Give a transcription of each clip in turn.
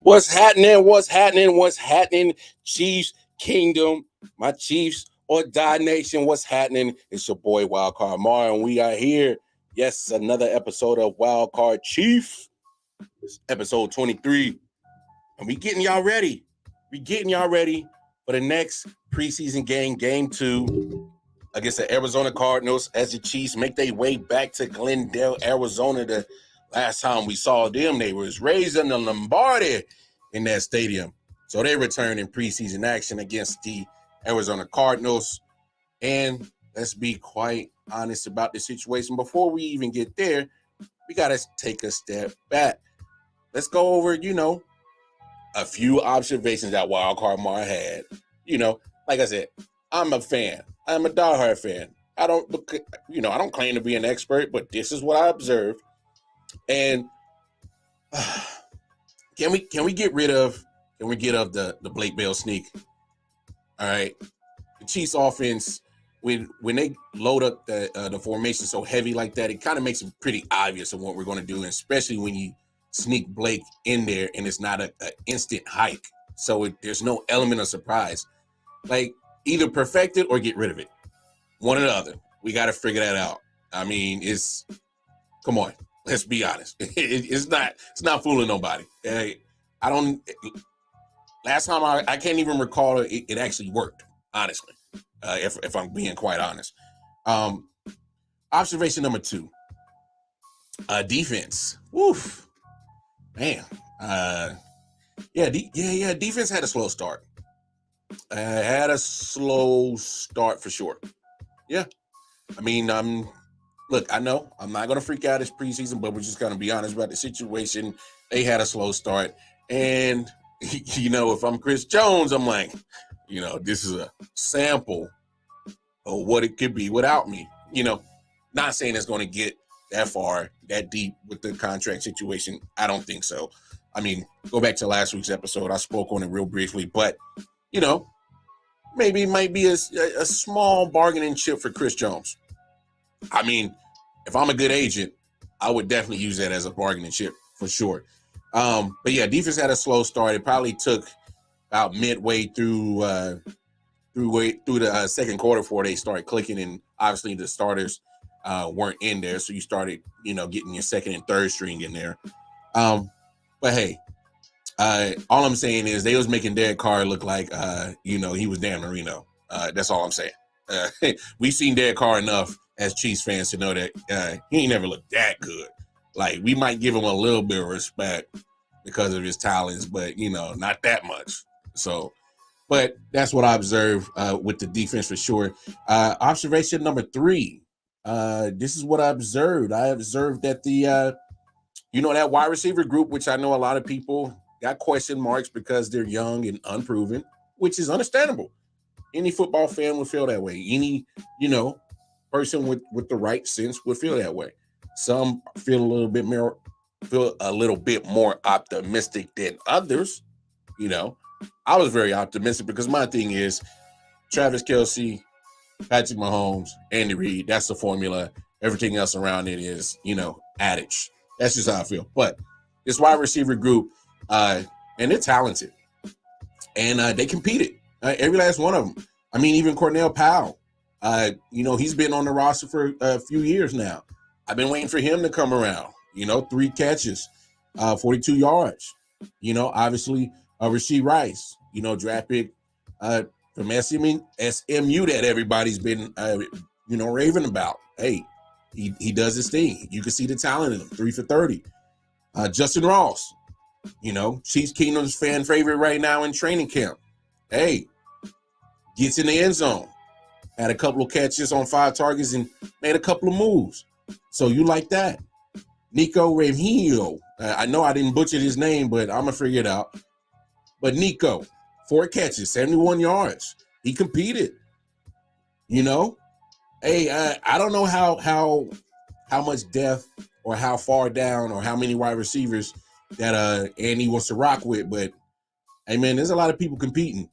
What's happening? What's happening? What's happening? Chiefs Kingdom, my Chiefs or Die Nation. What's happening? It's your boy Wildcard Mar, and we are here. Yes, another episode of Wildcard Chief. It's episode 23. And we getting y'all ready. We getting y'all ready for the next preseason game, game 2, against the Arizona Cardinals as the Chiefs make their way back to Glendale, Arizona. The last time we saw them, they was raising the Lombardi in that stadium. So they return in preseason action against the Arizona Cardinals. And let's be quite honest about the situation. Before we even get there, we got to take a step back. Let's go over, a few observations that Wildcard Mar had. Like I said, I'm a fan. I'm a diehard fan. I don't claim to be an expert, but this is what I observed. And can we get rid of the Blake Bell sneak? All right, the Chiefs offense, when they load up the formation so heavy like that, it kind of makes it pretty obvious of what we're going to do, and especially when you sneak Blake in there and it's not an instant hike, so there's no element of surprise. Like, either perfect it or get rid of it. One or the other. We got to figure that out. I mean, come on. Let's be honest. It's not fooling nobody. Last time I can't even recall it actually worked, honestly, if I'm being quite honest. Observation number 2. Defense. Woof. Man. Defense had a slow start. Had a slow start for sure. Yeah. I mean, look, I know I'm not going to freak out this preseason, but we're just going to be honest about the situation. They had a slow start. And, if I'm Chris Jones, I'm like, this is a sample of what it could be without me. Not saying it's going to get that far, that deep with the contract situation. I don't think so. I mean, go back to last week's episode. I spoke on it real briefly, but, maybe it might be a small bargaining chip for Chris Jones. I mean, if I'm a good agent, I would definitely use that as a bargaining chip for sure. But yeah, defense had a slow start. It probably took about midway through the second quarter before they started clicking, and obviously the starters weren't in there, so you started, getting your second and third string in there. But hey, all I'm saying is they was making Derek Carr look like, he was Dan Marino. That's all I'm saying. We've seen Derek Carr enough as Chiefs fans to know that he ain't never looked that good. Like, we might give him a little bit of respect because of his talents, but, not that much. So, but that's what I observed with the defense for sure. Observation number 3. This is what I observed. I observed that that wide receiver group, which I know a lot of people got question marks because they're young and unproven, which is understandable. Any football fan would feel that way. Any, person with the right sense would feel that way. Some feel a little bit more optimistic than others. I was very optimistic because my thing is Travis Kelce, Patrick Mahomes, Andy Reid. That's the formula. Everything else around it is, adage. That's just how I feel. But this wide receiver group, and they're talented, and they competed. Every last one of them. I mean, even Cornell Powell. He's been on the roster for a few years now. I've been waiting for him to come around. 3 catches, 42 yards. Obviously, Rashee Rice. Draft pick from SMU that everybody's been, raving about. Hey, he does his thing. You can see the talent in him. 3 for 30. Justin Ross. Chiefs Kingdom's fan favorite right now in training camp. Hey, gets in the end zone. Had a couple of catches on 5 targets and made a couple of moves. So you like that. Nico Remigio. I know I didn't butcher his name, but I'm going to figure it out. But Nico, 4 catches, 71 yards. He competed. Hey, I don't know how much depth or how far down or how many wide receivers that Andy wants to rock with, but hey, man, there's a lot of people competing.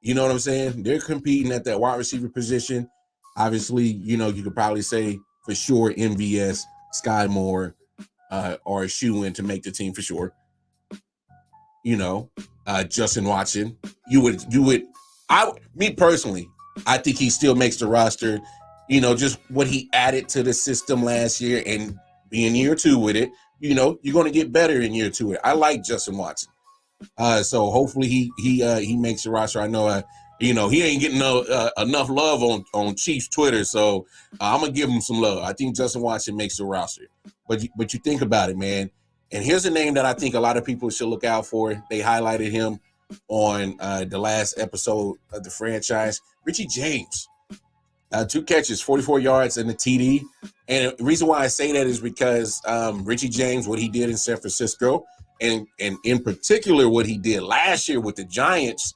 You know what I'm saying? They're competing at that wide receiver position. Obviously, you could probably say for sure MVS, Sky Moore are a shoe-in to make the team for sure. Justin Watson. Me personally, I think he still makes the roster. Just what he added to the system last year and being year 2 with it, you're going to get better in year 2. I like Justin Watson. So hopefully he makes the roster. I know, he ain't getting enough love on Chiefs Twitter, so I'm gonna give him some love. I think Justin Watson makes the roster. But you think about it, man. And here's a name that I think a lot of people should look out for. They highlighted him on the last episode of the franchise. Richie James, 2 catches, 44 yards, and a TD. And the reason why I say that is because Richie James, what he did in San Francisco, and in particular what he did last year with the Giants,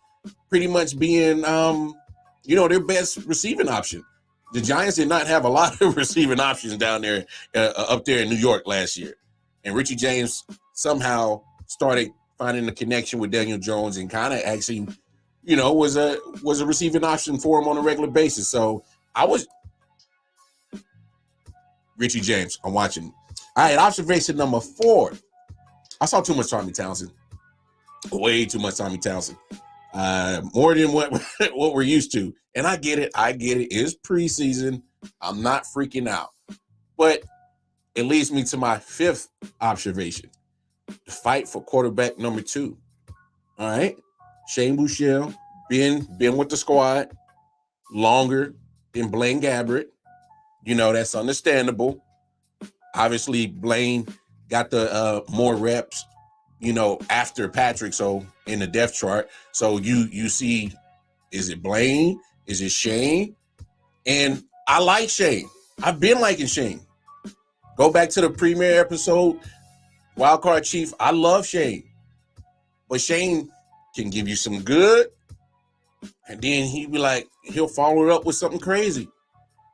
pretty much being their best receiving option. The Giants did not have a lot of receiving options down there up there in New York last year. And Richie James somehow started finding a connection with Daniel Jones and kind of actually, was a receiving option for him on a regular basis. So Richie James, I'm watching. All right, observation number 4. I saw too much Tommy Townsend. Way too much Tommy Townsend. More than what we're used to. And I get it. It's preseason. I'm not freaking out. But it leads me to my 5th observation. The fight for quarterback number 2. All right. Shane Buechele, been with the squad longer than Blaine Gabbert. That's understandable. Obviously, Blaine got the more reps, after Patrick, so in the depth chart. So you see, is it Blaine? Is it Shane? And I like Shane. I've been liking Shane. Go back to the premiere episode, Wildcard Chief. I love Shane. But Shane can give you some good, and then he'll follow it up with something crazy.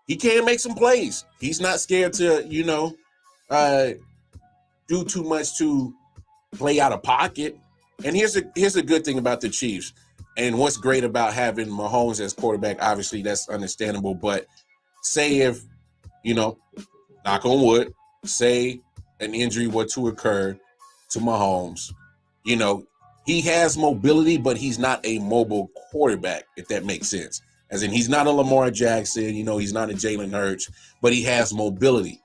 He can make some plays. He's not scared to, do too much to play out of pocket. And here's a good thing about the Chiefs. And what's great about having Mahomes as quarterback, obviously that's understandable. But say if, knock on wood, say an injury were to occur to Mahomes, he has mobility, but he's not a mobile quarterback, if that makes sense. As in, he's not a Lamar Jackson, he's not a Jalen Hurts, but he has mobility.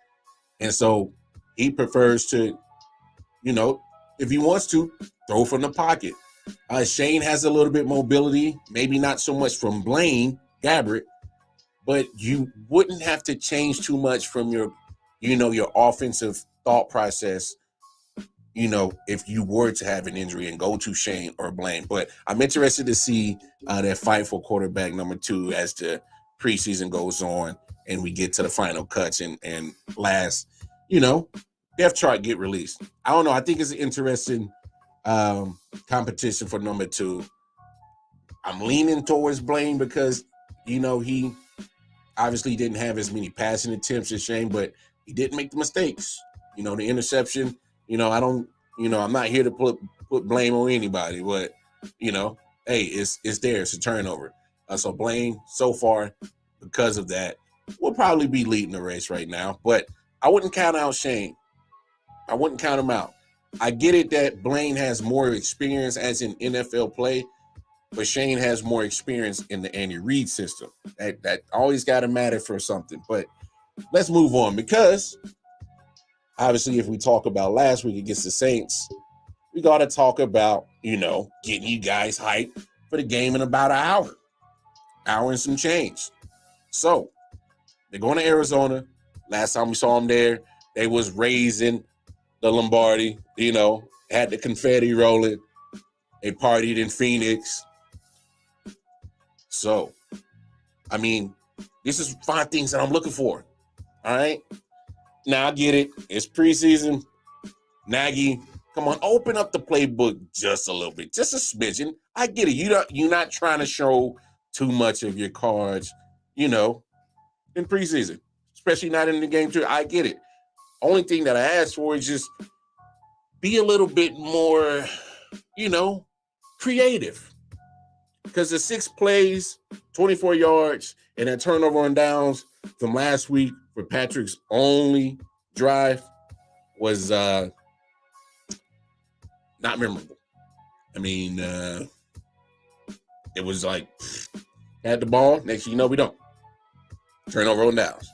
And so he prefers to, if he wants to, throw from the pocket. Shane has a little bit mobility, maybe not so much from Blaine Gabbert, but you wouldn't have to change too much from your offensive thought process, if you were to have an injury and go to Shane or Blaine. But I'm interested to see that fight for quarterback number 2 as the preseason goes on and we get to the final cuts and last, depth chart get released. I don't know. I think it's an interesting competition for number 2. I'm leaning towards Blaine because, he obviously didn't have as many passing attempts as Shane, but he didn't make the mistakes. The interception, I'm not here to put blame on anybody, but, hey, it's there. It's a turnover. So Blaine, so far, because of that, will probably be leading the race right now. But I wouldn't count out Shane. I wouldn't count him out. I get it that Blaine has more experience as in NFL play, but Shane has more experience in the Andy Reid system. That always got to matter for something. But let's move on, because obviously if we talk about last week against the Saints, we got to talk about, getting you guys hyped for the game in about an hour and some change. So they're going to Arizona. Last time we saw them there, they was raising the Lombardi, had the confetti rolling. They partied in Phoenix. So, this is 5 things that I'm looking for. All right? Now, I get it. It's preseason. Nagy, come on, open up the playbook just a little bit, just a smidgen. I get it. You're not trying to show too much of your cards, in preseason, especially not in the game too. I get it. Only thing that I ask for is just be a little bit more, creative. Because the 6 plays, 24 yards, and that turnover on downs from last week for Patrick's only drive was not memorable. I mean, it was like, had the ball. Next thing you know, we don't. Turnover on downs.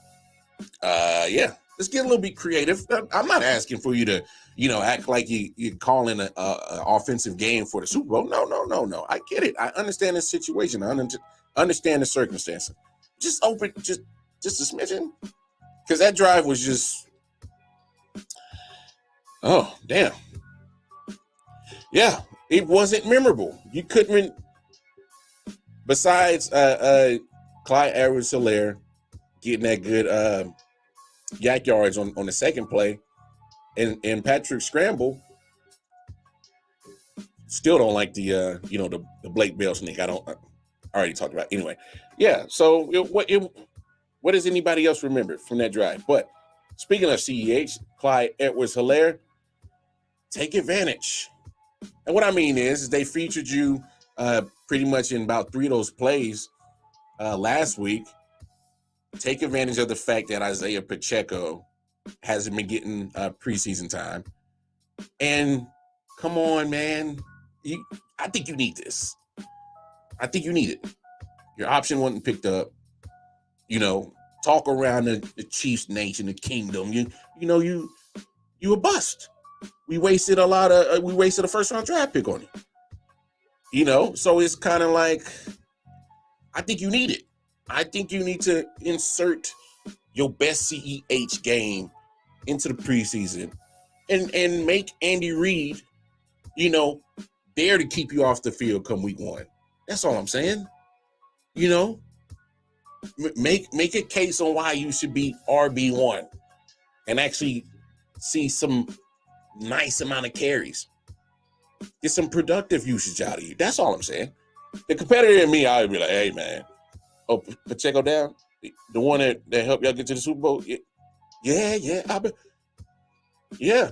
Yeah, let's get a little bit creative. I'm not asking for you to, act like you're calling an offensive game for the Super Bowl. No. I get it. I understand the situation. I understand the circumstances. Just open, just a smidgen, because that drive was just, oh damn. Yeah, it wasn't memorable. You couldn't. Besides, Clyde Edwards-Helaire getting that good yak yards on the second play, and Patrick Scramble. Still don't like the Blake Bell sneak. I already talked about it. Anyway. Yeah. So what does anybody else remember from that drive? But speaking of CEH, Clyde Edwards-Helaire, take advantage. And what I mean is they featured you pretty much in about 3 of those plays last week. Take advantage of the fact that Isaiah Pacheco hasn't been getting preseason time. And come on, man. I think you need this. I think you need it. Your option wasn't picked up. Talk around the Chiefs nation, the kingdom. You a bust. We wasted a first round draft pick on you. So it's kind of like, I think you need it. I think you need to insert your best CEH game into the preseason and make Andy Reid, there to keep you off the field come week 1. That's all I'm saying. Make a case on why you should be RB1 and actually see some nice amount of carries. Get some productive usage out of you. That's all I'm saying. The competitor in me, I would be like, hey, man. Oh, Pacheco down? The one that helped y'all get to the Super Bowl? Yeah. Yeah.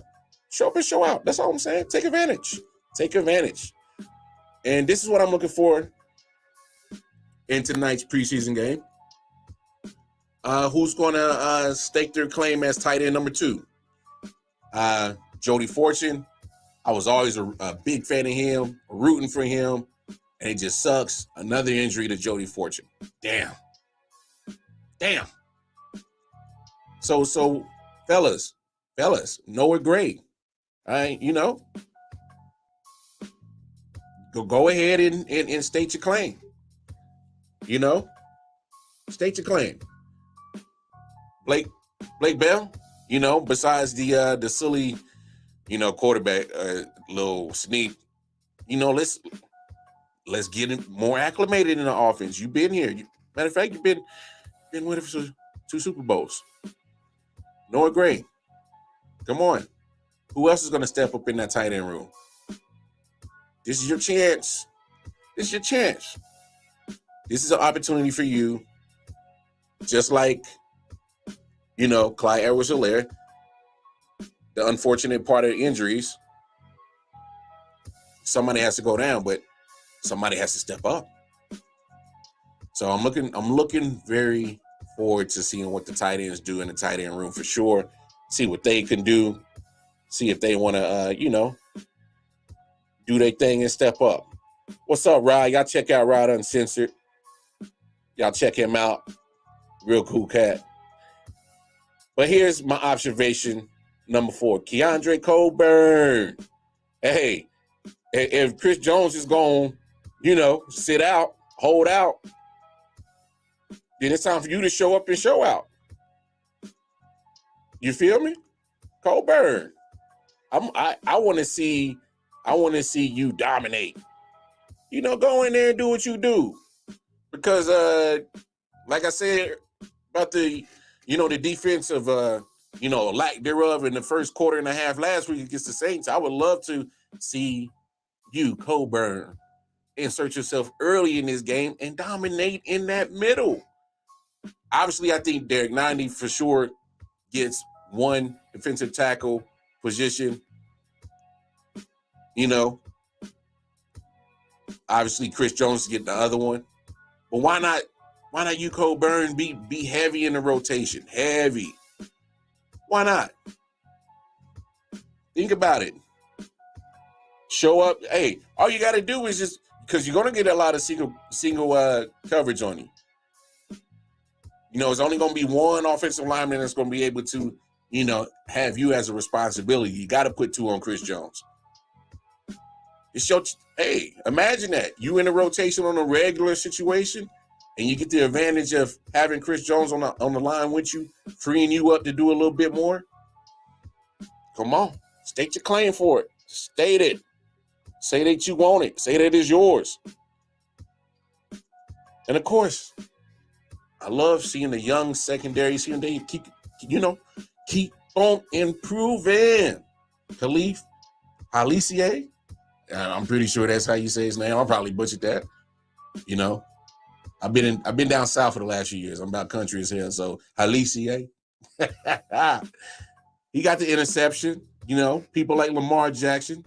Show up and show out. That's all I'm saying. Take advantage. And this is what I'm looking for in tonight's preseason game. Who's going to stake their claim as tight end number 2? Jody Fortune. I was always a big fan of him, rooting for him, and it just sucks. Another injury to Jody Fortune. Damn. So, fellas, Noah Gray. All right, go ahead and state your claim. State your claim. Blake Bell, besides the silly, quarterback little sneak, let's get him more acclimated in the offense. You've been here. Matter of fact, you've been with us for 2 Super Bowls. Noah Gray, come on. Who else is going to step up in that tight end room? This is your chance. This is an opportunity for you. Just like, Clyde Edwards-Helaire, the unfortunate part of the injuries, somebody has to go down, but somebody has to step up. So I'm looking very forward to seeing what the tight ends do in the tight end room for sure. See what they can do. See if they want to, do their thing and step up. What's up, Rod? Y'all check out Rod Uncensored. Y'all check him out. Real cool cat. But here's my observation number 4. Keandre Coburn. Hey, if Chris Jones is going, sit out, hold out, then it's time for you to show up and show out. You feel me? Coburn. I want to see you dominate. Go in there and do what you do. Because like I said about the defense of lack thereof in the first quarter and a half last week against the Saints, I would love to see you, Coburn, insert yourself early in this game and dominate in that middle. Obviously, I think Derek Nandi for sure gets one defensive tackle position. Obviously Chris Jones getting the other one. But why not you, Coburn, be heavy in the rotation? Heavy. Why not? Think about it. Show up. Hey, all you got to do is just, because you're going to get a lot of single coverage on you. You know, it's only going to be one offensive lineman that's going to be able to, you know, have you as a responsibility. You got to put 2 on Chris Jones. It's your, hey, imagine that. You in a rotation on a regular situation, and you get the advantage of having Chris Jones on the line with you, freeing you up to do a little bit more. Come on. State your claim for it. State it. Say that you want it. Say that it's yours. And, of course, I love seeing the young secondary, seeing they keep on improving. Khalif Halicier, I'm pretty sure that's how you say his name. I'll probably butcher that. You know, I've been down south for the last few years. I'm about country as hell. So Halicier, he got the interception. You know, people like Lamar Jackson,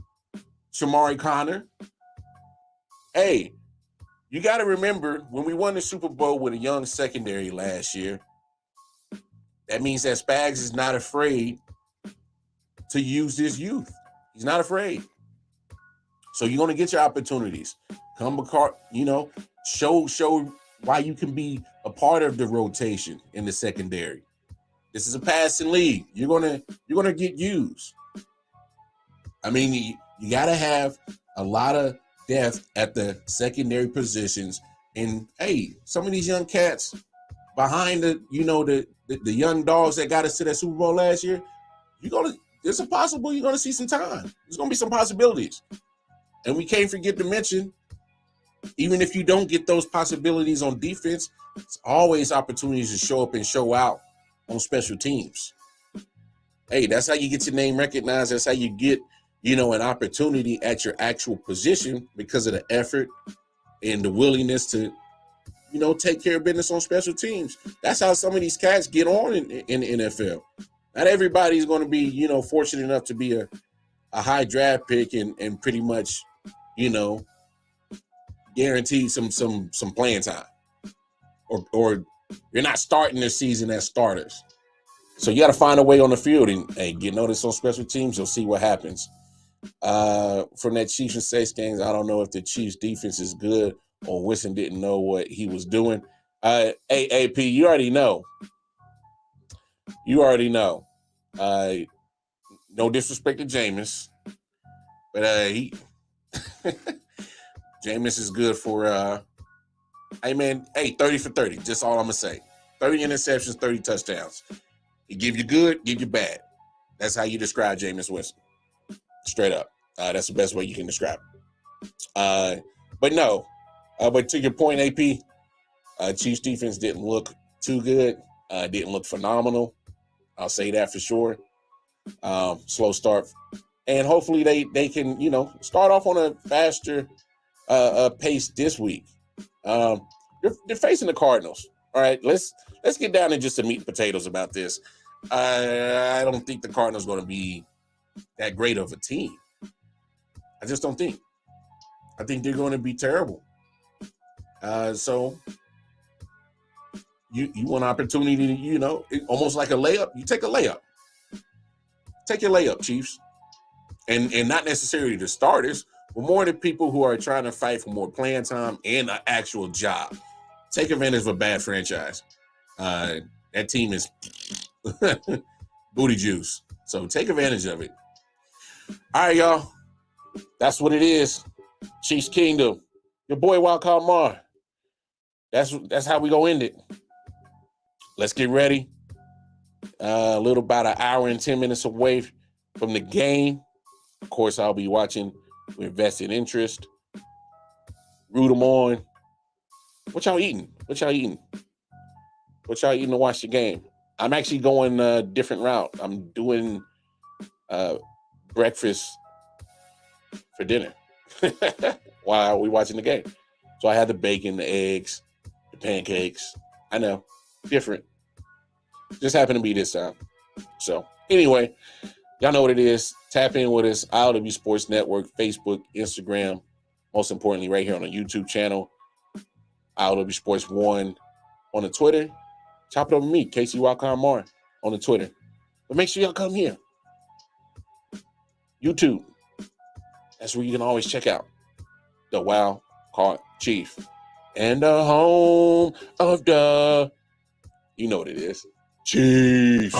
Shamari Connor. Hey. You got to remember, when we won the Super Bowl with a young secondary last year, that means that Spags is not afraid to use this youth. He's not afraid. So you're going to get your opportunities. Come, you know, show why you can be a part of the rotation in the secondary. This is a passing league. You're gonna get used. I mean, you got to have a lot of depth at the secondary positions, and hey, some of these young cats behind the young dogs that got us to that Super Bowl last year, you're gonna see some time. There's gonna be some possibilities, and we can't forget to mention, even if you don't get those possibilities on defense, it's always opportunities to show up and show out on special teams. Hey, that's how you get your name recognized. That's how you get an opportunity at your actual position, because of the effort and the willingness to, take care of business on special teams. That's how some of these cats get on in the NFL. Not everybody's going to be, fortunate enough to be a high draft pick and pretty much, guaranteed some playing time. Or you're not starting the season as starters. So you got to find a way on the field and, hey, get noticed on special teams. You'll see what happens. From that Chiefs and Saints games, I don't know if the Chiefs defense is good or Winston didn't know what he was doing. AP, you already know. No disrespect to Jameis, but Jameis is good for 30 for 30. Just all I'm gonna say. 30 interceptions, 30 touchdowns. He give you good, give you bad. That's how you describe Jameis Winston. Straight up. That's the best way you can describe it. But to your point, AP, Chiefs defense didn't look too good. Didn't look phenomenal. I'll say that for sure. Slow start. And hopefully they can, start off on a faster pace this week. They're facing the Cardinals. All right, let's get down to just the meat and potatoes about this. I don't think the Cardinals are going to be that great of a team. I just don't think. I think they're going to be terrible. So you want an opportunity to, almost like a layup. You take a layup. Take your layup, Chiefs. And not necessarily the starters, but more the people who are trying to fight for more playing time and an actual job. Take advantage of a bad franchise. That team is booty juice. So take advantage of it. All right, y'all. That's what it is. Chiefs Kingdom. Your boy Wildcard Mar. That's how we gonna end it. Let's get ready. A little about an hour and 10 minutes away from the game. Of course, I'll be watching with vested interest. Root them on. What y'all eating to watch the game? I'm actually going a different route. I'm doing breakfast for dinner while we're watching the game. So I had the bacon, the eggs, the pancakes. I know, different. Just happened to be this time. So anyway, y'all know what it is. Tap in with us, I.O.W Sports Network, Facebook, Instagram. Most importantly, right here on the YouTube channel, I.O.W Sports 1 on the Twitter. Chop it over me, Casey Wildcard Mar on the Twitter. But make sure y'all come here. YouTube. That's where you can always check out the Wild Card Chief and the home of the, you know what it is, Chiefs.